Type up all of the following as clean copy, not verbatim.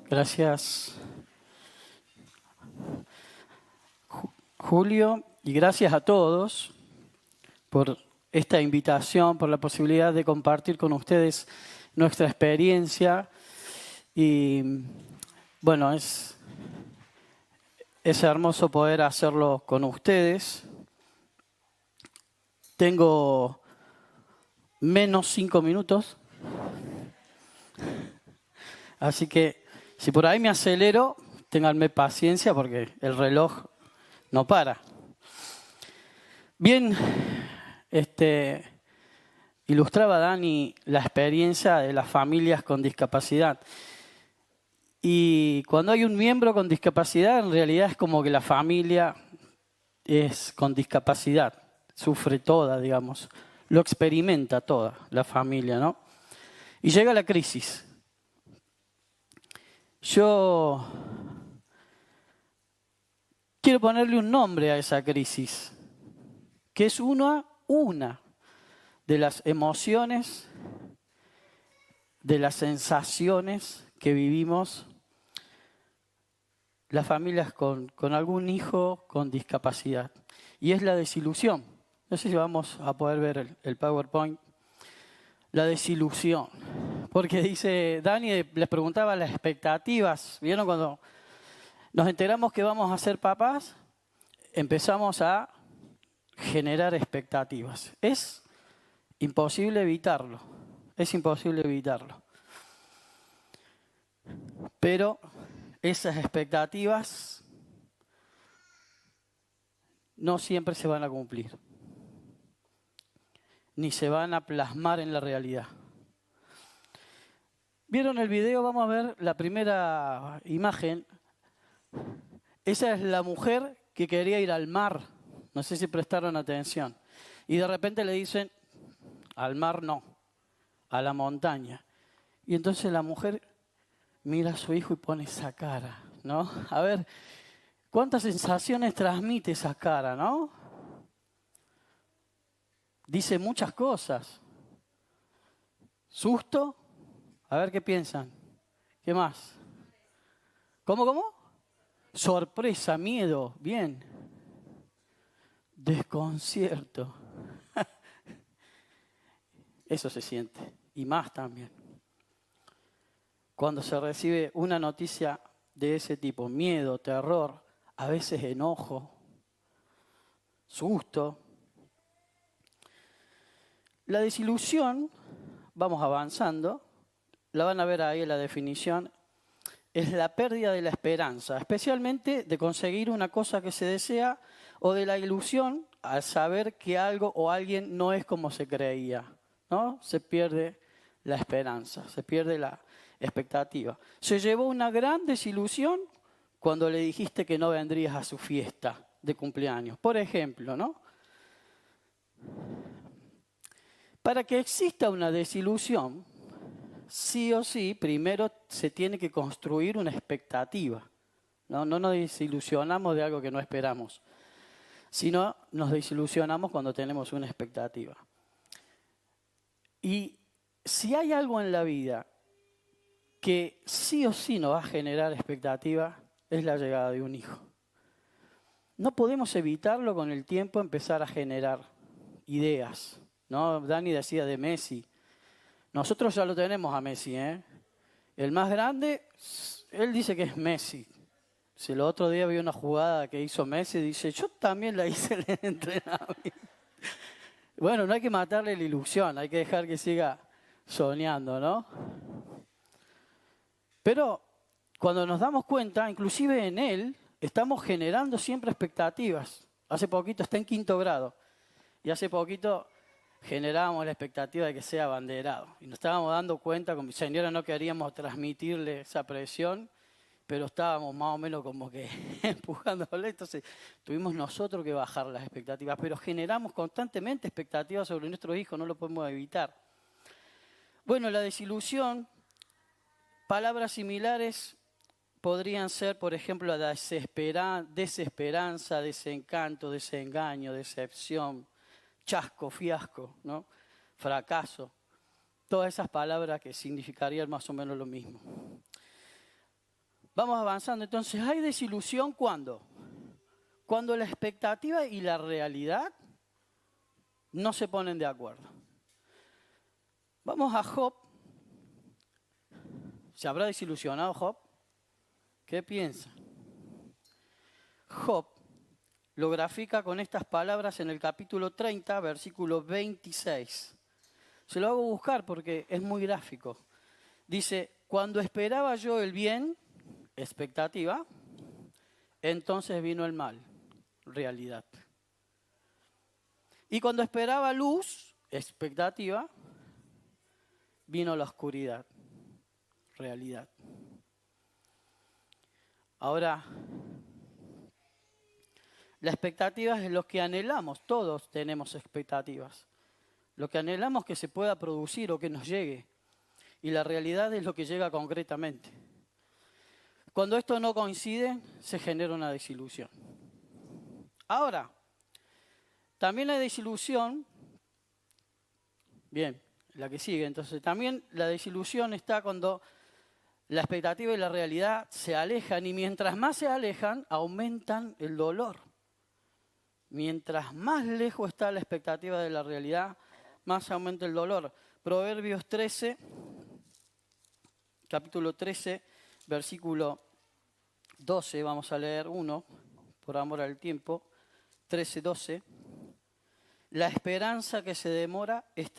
Gracias, Julio, y gracias a todos por esta invitación, por la posibilidad de compartir con ustedes nuestra experiencia. Y bueno, es hermoso poder hacerlo con ustedes. Tengo menos 5 minutos, así que si por ahí me acelero, ténganme paciencia porque el reloj no para. Bien, ilustraba Dani la experiencia de las familias con discapacidad. Y cuando hay un miembro con discapacidad, en realidad es como que la familia es con discapacidad, sufre toda, digamos, lo experimenta toda la familia, ¿no? Y llega la crisis. Yo quiero ponerle un nombre a esa crisis, que es una de las emociones, de las sensaciones que vivimos las familias con algún hijo con discapacidad. Y es la desilusión. No sé si vamos a poder ver el PowerPoint. La desilusión. Porque dice, Dani les preguntaba las expectativas. ¿Vieron cuando nos enteramos que vamos a ser papás? Empezamos a generar expectativas. Es imposible evitarlo. Es imposible evitarlo. Pero esas expectativas no siempre se van a cumplir, ni se van a plasmar en la realidad. ¿Vieron el video? Vamos a ver la primera imagen. Esa es la mujer que quería ir al mar. No sé si prestaron atención. Y de repente le dicen, al mar no, a la montaña. Y entonces la mujer mira a su hijo y pone esa cara, ¿no? A ver, ¿cuántas sensaciones transmite esa cara, no? Dice muchas cosas. Susto. A ver qué piensan. ¿Qué más? ¿Cómo? Sorpresa, miedo. Bien. Desconcierto. Eso se siente. Y más también. Cuando se recibe una noticia de ese tipo, miedo, terror, a veces enojo, susto. La desilusión, vamos avanzando, la van a ver ahí en la definición, es la pérdida de la esperanza, especialmente de conseguir una cosa que se desea o de la ilusión al saber que algo o alguien no es como se creía, ¿no? Se pierde la esperanza, se pierde la expectativa. Se llevó una gran desilusión cuando le dijiste que no vendrías a su fiesta de cumpleaños, por ejemplo, ¿no? Para que exista una desilusión, sí o sí, primero se tiene que construir una expectativa. No nos desilusionamos de algo que no esperamos, sino nos desilusionamos cuando tenemos una expectativa. Y si hay algo en la vida que sí o sí nos va a generar expectativa, es la llegada de un hijo. No podemos evitarlo con el tiempo, empezar a generar ideas, ¿no? Dani decía de Messi. Nosotros ya lo tenemos a Messi, ¿eh? El más grande, él dice que es Messi. Si el otro día vi una jugada que hizo Messi, dice, yo también la hice en el entrenamiento. Bueno, no hay que matarle la ilusión, hay que dejar que siga soñando, ¿no? Pero cuando nos damos cuenta, inclusive en él, estamos generando siempre expectativas. Hace poquito está en 5º grado y hace poquito generábamos la expectativa de que sea abanderado. Y nos estábamos dando cuenta, con mi señora no queríamos transmitirle esa presión, pero estábamos más o menos como que empujándole. Entonces tuvimos nosotros que bajar las expectativas, pero generamos constantemente expectativas sobre nuestros hijos, no lo podemos evitar. Bueno, la desilusión, palabras similares podrían ser, por ejemplo, la desesperanza, desencanto, desengaño, decepción, chasco, fiasco, ¿no? Fracaso. Todas esas palabras que significarían más o menos lo mismo. Vamos avanzando. Entonces, ¿hay desilusión cuándo? Cuando la expectativa y la realidad no se ponen de acuerdo. Vamos a Job. ¿Se habrá desilusionado Job? ¿Qué piensa? Job lo grafica con estas palabras en el capítulo 30, versículo 26. Se lo hago buscar porque es muy gráfico. Dice, cuando esperaba yo el bien, expectativa, entonces vino el mal, realidad. Y cuando esperaba luz, expectativa, vino la oscuridad, realidad. Ahora, la expectativa es lo que anhelamos, todos tenemos expectativas. Lo que anhelamos que se pueda producir o que nos llegue. Y la realidad es lo que llega concretamente. Cuando esto no coincide, se genera una desilusión. Ahora, también la desilusión, bien, la que sigue, entonces también la desilusión está cuando la expectativa y la realidad se alejan y mientras más se alejan, aumentan el dolor. Mientras más lejos está la expectativa de la realidad, más aumenta el dolor. Proverbios 13, capítulo 13, versículo 12, vamos a leer uno, por amor al tiempo, 13, 12. La esperanza que se demora es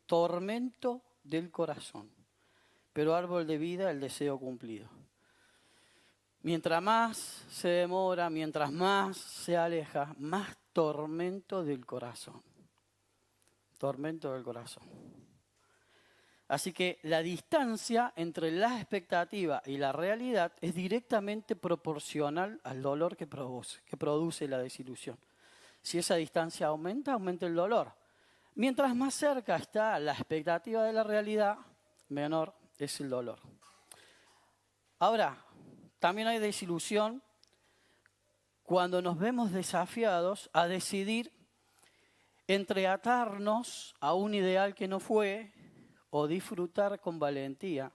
tormento del corazón, pero árbol de vida el deseo cumplido. Mientras más se demora, mientras más se aleja, más tormento del corazón. Tormento del corazón. Así que la distancia entre la expectativa y la realidad es directamente proporcional al dolor que produce la desilusión. Si esa distancia aumenta, aumenta el dolor. Mientras más cerca está la expectativa de la realidad, menor es el dolor. Ahora, también hay desilusión cuando nos vemos desafiados a decidir entre atarnos a un ideal que no fue o disfrutar con valentía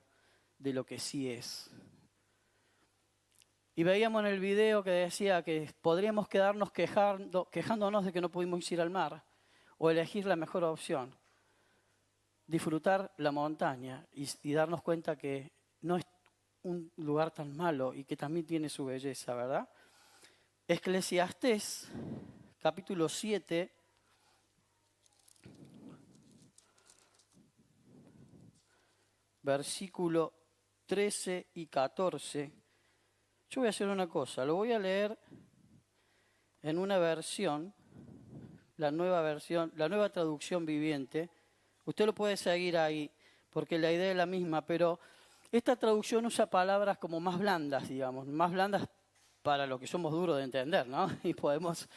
de lo que sí es. Y veíamos en el video que decía que podríamos quedarnos quejándonos de que no pudimos ir al mar o elegir la mejor opción. Disfrutar la montaña y darnos cuenta que no es un lugar tan malo y que también tiene su belleza, ¿verdad? Eclesiastés, capítulo 7, versículo 13 y 14. Yo voy a hacer una cosa, lo voy a leer en una versión, la nueva traducción viviente. Usted lo puede seguir ahí, porque la idea es la misma, pero esta traducción usa palabras como más blandas, digamos, más blandas para lo que somos duros de entender, ¿no? Y podemos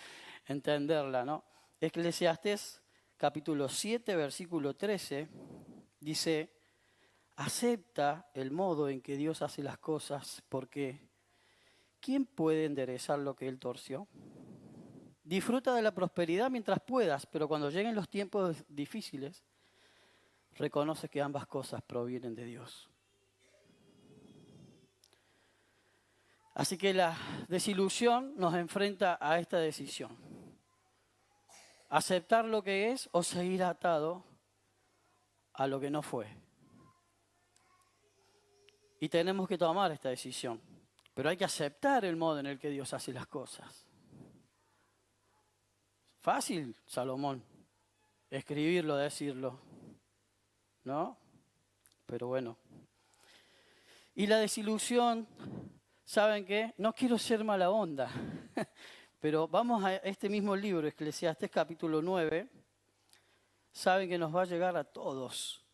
entenderla, ¿no? Eclesiastés, capítulo 7, versículo 13, dice, acepta el modo en que Dios hace las cosas, porque ¿quién puede enderezar lo que Él torció? Disfruta de la prosperidad mientras puedas, pero cuando lleguen los tiempos difíciles, reconoce que ambas cosas provienen de Dios. Así que la desilusión nos enfrenta a esta decisión. Aceptar lo que es o seguir atado a lo que no fue. Y tenemos que tomar esta decisión. Pero hay que aceptar el modo en el que Dios hace las cosas. Fácil, Salomón, escribirlo, decirlo, ¿no? Pero bueno. Y la desilusión, ¿saben qué? No quiero ser mala onda, pero vamos a este mismo libro, Eclesiastés capítulo 9, saben que nos va a llegar a todos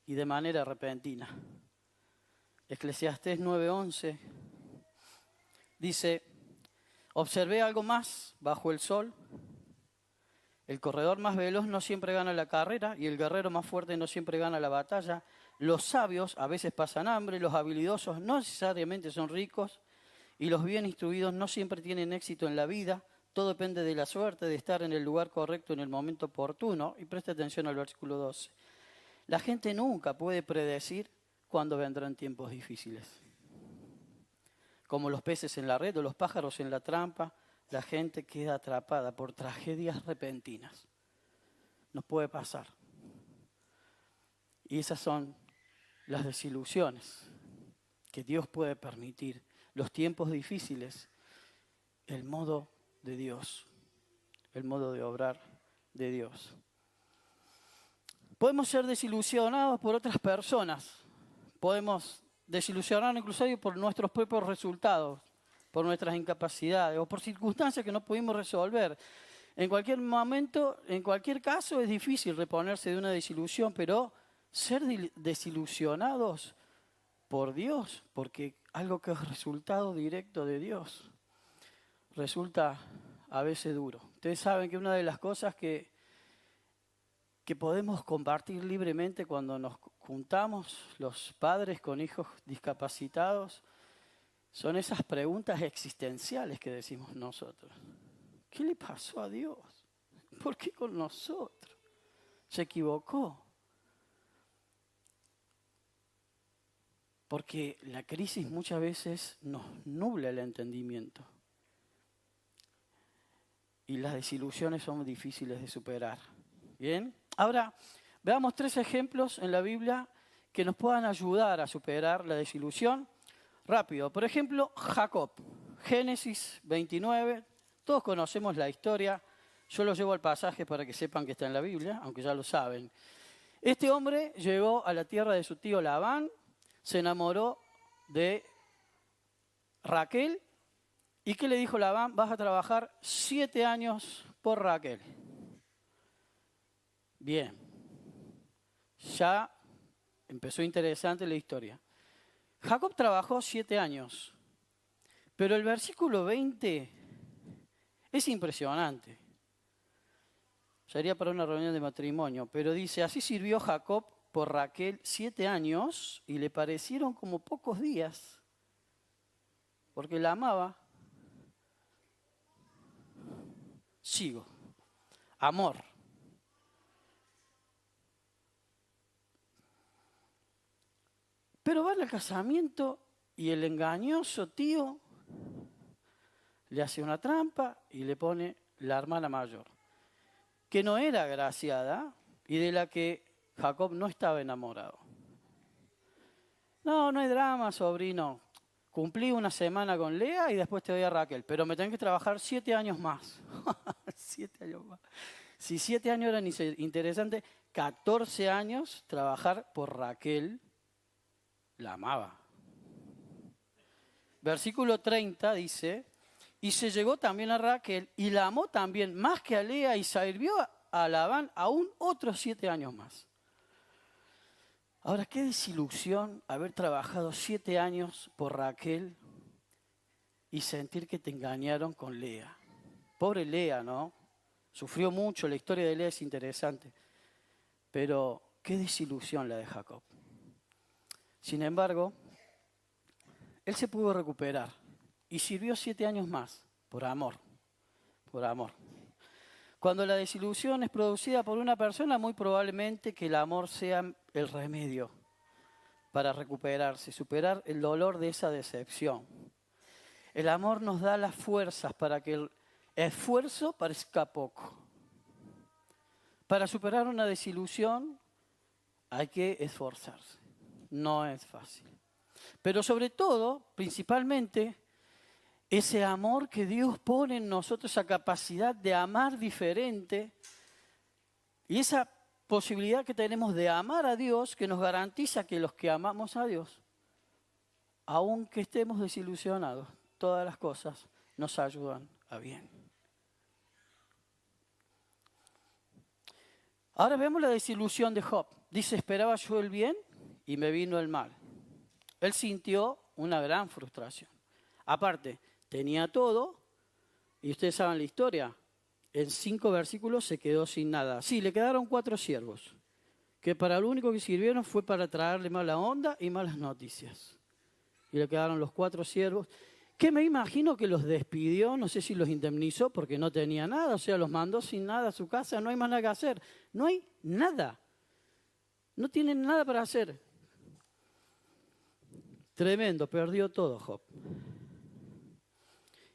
y de manera repentina. Eclesiastés 9:11 dice, observé algo más bajo el sol. El corredor más veloz no siempre gana la carrera y el guerrero más fuerte no siempre gana la batalla. Los sabios a veces pasan hambre, los habilidosos no necesariamente son ricos y los bien instruidos no siempre tienen éxito en la vida. Todo depende de la suerte, de estar en el lugar correcto en el momento oportuno. Y preste atención al versículo 12. La gente nunca puede predecir cuándo vendrán tiempos difíciles. como los peces en la red o los pájaros en la trampa, la gente queda atrapada por tragedias repentinas. Nos puede pasar. Y esas son las desilusiones que Dios puede permitir, los tiempos difíciles, el modo de Dios, el modo de obrar de Dios. Podemos ser desilusionados por otras personas, podemos desilusionarnos incluso por nuestros propios resultados, por nuestras incapacidades o por circunstancias que no pudimos resolver. En cualquier momento, en cualquier caso, es difícil reponerse de una desilusión, pero ser desilusionados por Dios, porque algo que es resultado directo de Dios, resulta a veces duro. Ustedes saben que una de las cosas que podemos compartir libremente cuando nos juntamos los padres con hijos discapacitados son esas preguntas existenciales que decimos nosotros. ¿Qué le pasó a Dios? ¿Por qué con nosotros? ¿Se equivocó? Porque la crisis muchas veces nos nubla el entendimiento. Y las desilusiones son difíciles de superar. ¿Bien? Ahora, veamos 3 ejemplos en la Biblia que nos puedan ayudar a superar la desilusión. Rápido. Por ejemplo, Jacob. Génesis 29. Todos conocemos la historia. Yo lo llevo al pasaje para que sepan que está en la Biblia, aunque ya lo saben. Este hombre llegó a la tierra de su tío Labán, se enamoró de Raquel. ¿Y qué le dijo Labán? Vas a trabajar 7 años por Raquel. Bien. Ya empezó interesante la historia. Jacob trabajó 7 años. Pero el versículo 20 es impresionante. Sería para una reunión de matrimonio. Pero dice, así sirvió Jacob por Raquel 7 años y le parecieron como pocos días. Porque la amaba. Sigo. Amor. Pero va al casamiento y el engañoso tío le hace una trampa y le pone la hermana mayor, que no era agraciada y de la que Jacob no estaba enamorado. No hay drama, sobrino. Cumplí una semana con Lea y después te doy a Raquel, pero me tenés que trabajar 7 años más. 7 años más. Si 7 años eran interesantes, 14 años trabajar por Raquel. La amaba. Versículo 30 dice, y se llegó también a Raquel y la amó también más que a Lea y sirvió a Labán aún otros 7 años más. Ahora, qué desilusión haber trabajado 7 años por Raquel y sentir que te engañaron con Lea. Pobre Lea, ¿no? Sufrió mucho, la historia de Lea es interesante. Pero qué desilusión la de Jacob. Sin embargo, él se pudo recuperar y sirvió 7 años más por amor, por amor. Cuando la desilusión es producida por una persona, muy probablemente que el amor sea el remedio para recuperarse, superar el dolor de esa decepción. El amor nos da las fuerzas para que el esfuerzo parezca poco. Para superar una desilusión hay que esforzarse. No es fácil. Pero sobre todo, principalmente, ese amor que Dios pone en nosotros, esa capacidad de amar diferente y esa posibilidad que tenemos de amar a Dios, que nos garantiza que los que amamos a Dios, aunque estemos desilusionados, todas las cosas nos ayudan a bien. Ahora vemos la desilusión de Job. Dice, esperaba yo el bien y me vino el mal. Él sintió una gran frustración. Aparte, tenía todo, y ustedes saben la historia, en 5 versículos se quedó sin nada. Sí, le quedaron 4 siervos, que para lo único que sirvieron fue para traerle mala onda y malas noticias. Y le quedaron los 4 siervos, que me imagino que los despidió, no sé si los indemnizó porque no tenía nada, o sea, los mandó sin nada a su casa, no hay más nada que hacer. No hay nada. No tienen nada para hacer. Tremendo, perdió todo Job.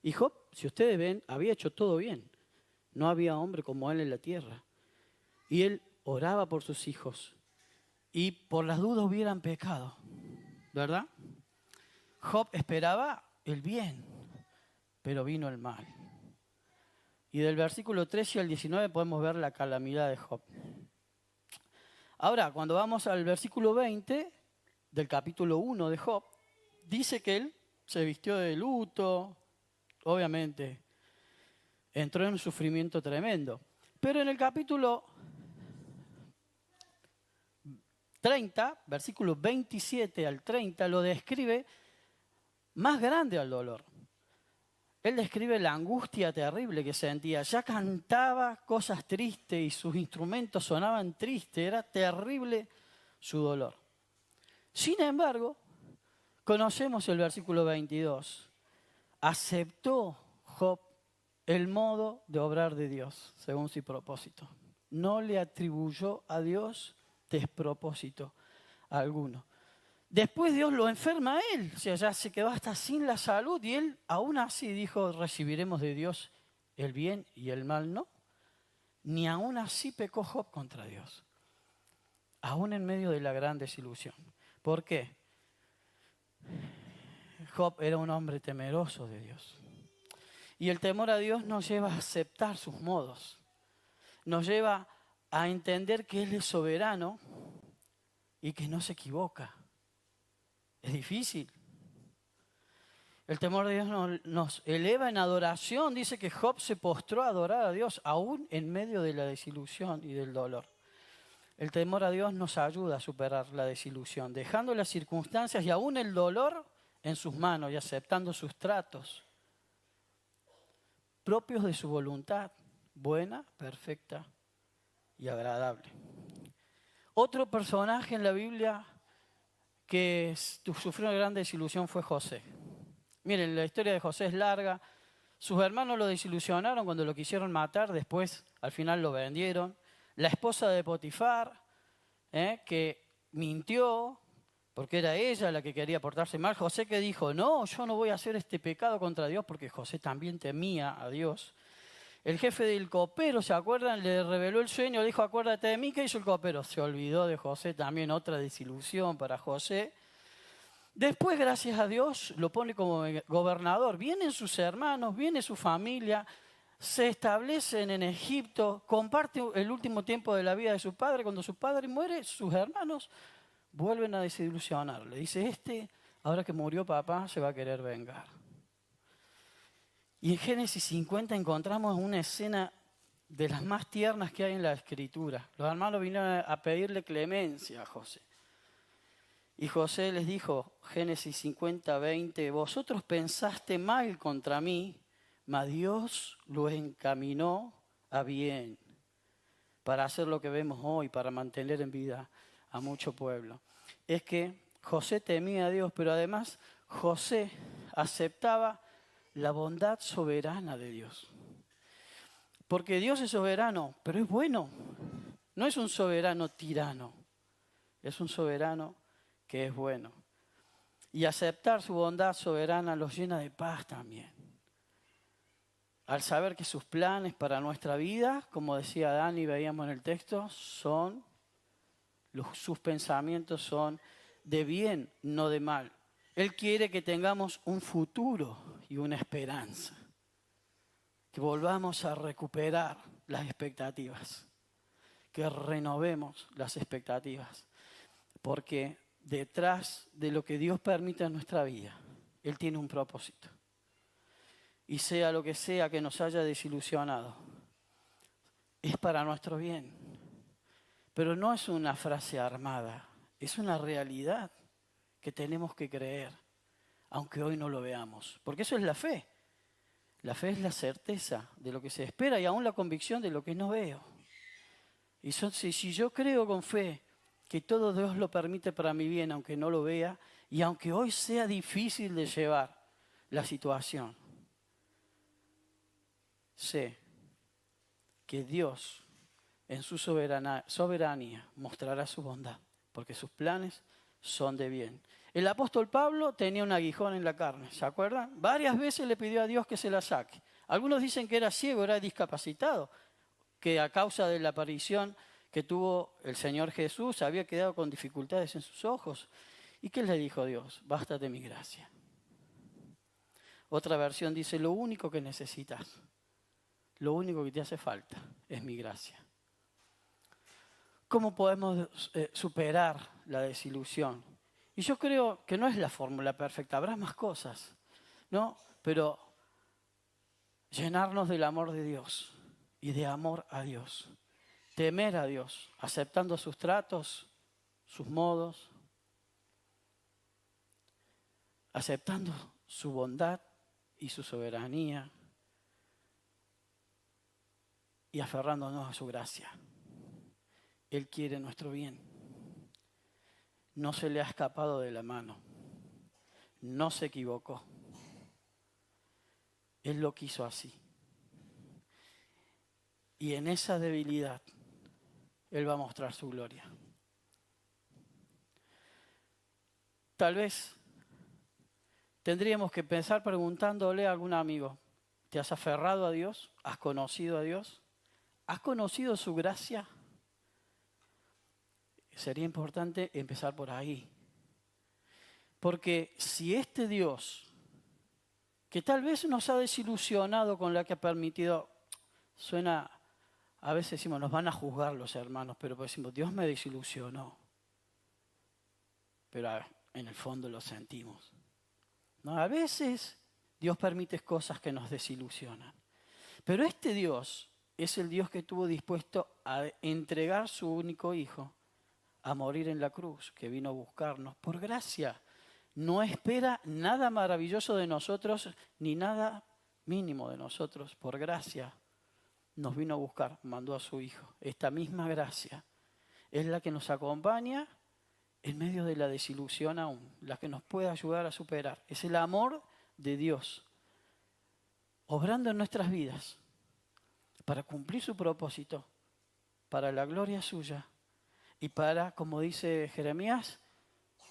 Y Job, si ustedes ven, había hecho todo bien. No había hombre como él en la tierra. Y él oraba por sus hijos. Y por las dudas hubieran pecado, ¿verdad? Job esperaba el bien, pero vino el mal. Y del versículo 13 al 19 podemos ver la calamidad de Job. Ahora, cuando vamos al versículo 20 del capítulo 1 de Job, dice que él se vistió de luto, obviamente, entró en un sufrimiento tremendo. Pero en el capítulo 30, versículo 27 al 30, lo describe más grande al dolor. Él describe la angustia terrible que sentía. Ya cantaba cosas tristes y sus instrumentos sonaban tristes. Era terrible su dolor. Sin embargo, conocemos el versículo 22. Aceptó Job el modo de obrar de Dios, según su propósito. No le atribuyó a Dios despropósito alguno. Después Dios lo enferma a él, o sea, ya se quedó hasta sin la salud y él aún así dijo, recibiremos de Dios el bien y el mal no. Ni aún así pecó Job contra Dios, aún en medio de la gran desilusión. ¿Por qué? Job era un hombre temeroso de Dios. Y el temor a Dios nos lleva a aceptar sus modos, nos lleva a entender que Él es soberano y que no se equivoca. Es difícil. El temor de Dios nos eleva en adoración. Dice que Job se postró a adorar a Dios, aún en medio de la desilusión y del dolor. El temor a Dios nos ayuda a superar la desilusión, dejando las circunstancias y aún el dolor en sus manos y aceptando sus tratos propios de su voluntad, buena, perfecta y agradable. Otro personaje en la Biblia que sufrió una gran desilusión fue José. Miren, la historia de José es larga. Sus hermanos lo desilusionaron cuando lo quisieron matar, después al final lo vendieron. La esposa de Potifar, que mintió, porque era ella la que quería portarse mal. José que dijo, no, yo no voy a hacer este pecado contra Dios, porque José también temía a Dios. El jefe del copero, ¿se acuerdan? Le reveló el sueño, le dijo, acuérdate de mí. ¿Qué hizo el copero? Se olvidó de José, también otra desilusión para José. Después, gracias a Dios, lo pone como gobernador. Vienen sus hermanos, viene su familia, se establecen en Egipto, comparte el último tiempo de la vida de su padre. Cuando su padre muere, sus hermanos vuelven a desilusionar. Le dice, ahora que murió papá, se va a querer vengar. Y en Génesis 50 encontramos una escena de las más tiernas que hay en la Escritura. Los hermanos vinieron a pedirle clemencia a José. Y José les dijo, Génesis 50, 20, vosotros pensaste mal contra mí, mas Dios lo encaminó a bien para hacer lo que vemos hoy, para mantener en vida a mucho pueblo. Es que José temía a Dios, pero además José aceptaba la bondad soberana de Dios. Porque Dios es soberano, pero es bueno. No es un soberano tirano, es un soberano que es bueno. Y aceptar su bondad soberana los llena de paz también. Al saber que sus planes para nuestra vida, como decía Dani, veíamos en el texto, sus pensamientos son de bien, no de mal. Él quiere que tengamos un futuro y una esperanza. Que volvamos a recuperar las expectativas. Que renovemos las expectativas. Porque detrás de lo que Dios permite en nuestra vida, Él tiene un propósito. Y sea lo que sea que nos haya desilusionado, es para nuestro bien. Pero no es una frase armada, es una realidad que tenemos que creer, aunque hoy no lo veamos. Porque eso es la fe. La fe es la certeza de lo que se espera y aún la convicción de lo que no veo. Y si yo creo con fe que todo Dios lo permite para mi bien, aunque no lo vea, y aunque hoy sea difícil de llevar la situación, sé que Dios en su soberanía mostrará su bondad, porque sus planes son de bien. El apóstol Pablo tenía un aguijón en la carne, ¿se acuerdan? Varias veces le pidió a Dios que se la saque. Algunos dicen que era ciego, era discapacitado, que a causa de la aparición que tuvo el Señor Jesús había quedado con dificultades en sus ojos. ¿Y qué le dijo Dios? Bástate mi gracia. Otra versión dice, lo único que necesitas, lo único que te hace falta es mi gracia. ¿Cómo podemos superar la desilusión? Y yo creo que no es la fórmula perfecta, habrá más cosas, ¿no? Pero llenarnos del amor de Dios y de amor a Dios. Temer a Dios, aceptando sus tratos, sus modos, aceptando su bondad y su soberanía y aferrándonos a su gracia. Él quiere nuestro bien. No se le ha escapado de la mano. No se equivocó. Él lo quiso así. Y en esa debilidad, Él va a mostrar su gloria. Tal vez tendríamos que pensar preguntándole a algún amigo, ¿te has aferrado a Dios? ¿Has conocido a Dios? ¿Has conocido su gracia? Sería importante empezar por ahí. Porque si este Dios, que tal vez nos ha desilusionado con la que ha permitido, suena, a veces decimos, nos van a juzgar los hermanos, pero decimos, Dios me desilusionó. Pero en el fondo lo sentimos. ¿No? A veces Dios permite cosas que nos desilusionan. Pero este Dios es el Dios que estuvo dispuesto a entregar su único hijo a morir en la cruz, que vino a buscarnos por gracia. No espera nada maravilloso de nosotros, ni nada mínimo de nosotros. Por gracia nos vino a buscar, mandó a su hijo. Esta misma gracia es la que nos acompaña en medio de la desilusión aún, la que nos puede ayudar a superar. Es el amor de Dios, obrando en nuestras vidas, para cumplir su propósito, para la gloria suya y para, como dice Jeremías,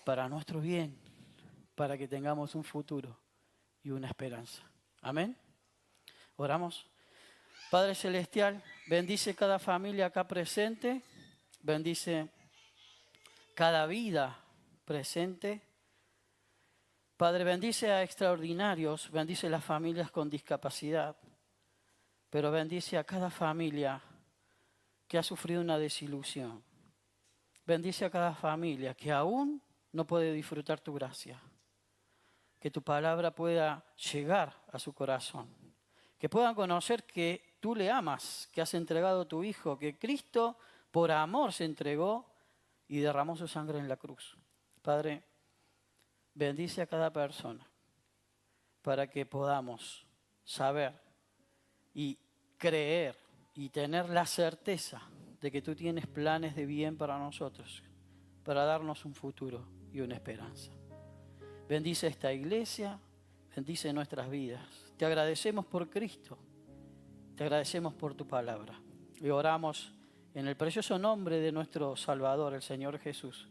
para nuestro bien, para que tengamos un futuro y una esperanza. Amén. Oramos. Padre Celestial, bendice cada familia acá presente, bendice cada vida presente. Padre, bendice a extraordinarios, bendice las familias con discapacidad, pero bendice a cada familia que ha sufrido una desilusión. Bendice a cada familia que aún no puede disfrutar tu gracia. Que tu palabra pueda llegar a su corazón. Que puedan conocer que tú le amas, que has entregado a tu Hijo, que Cristo por amor se entregó y derramó su sangre en la cruz. Padre, bendice a cada persona para que podamos saber y creer y tener la certeza de que tú tienes planes de bien para nosotros, para darnos un futuro y una esperanza. Bendice esta iglesia, bendice nuestras vidas. Te agradecemos por Cristo, te agradecemos por tu palabra. Y oramos en el precioso nombre de nuestro Salvador, el Señor Jesús.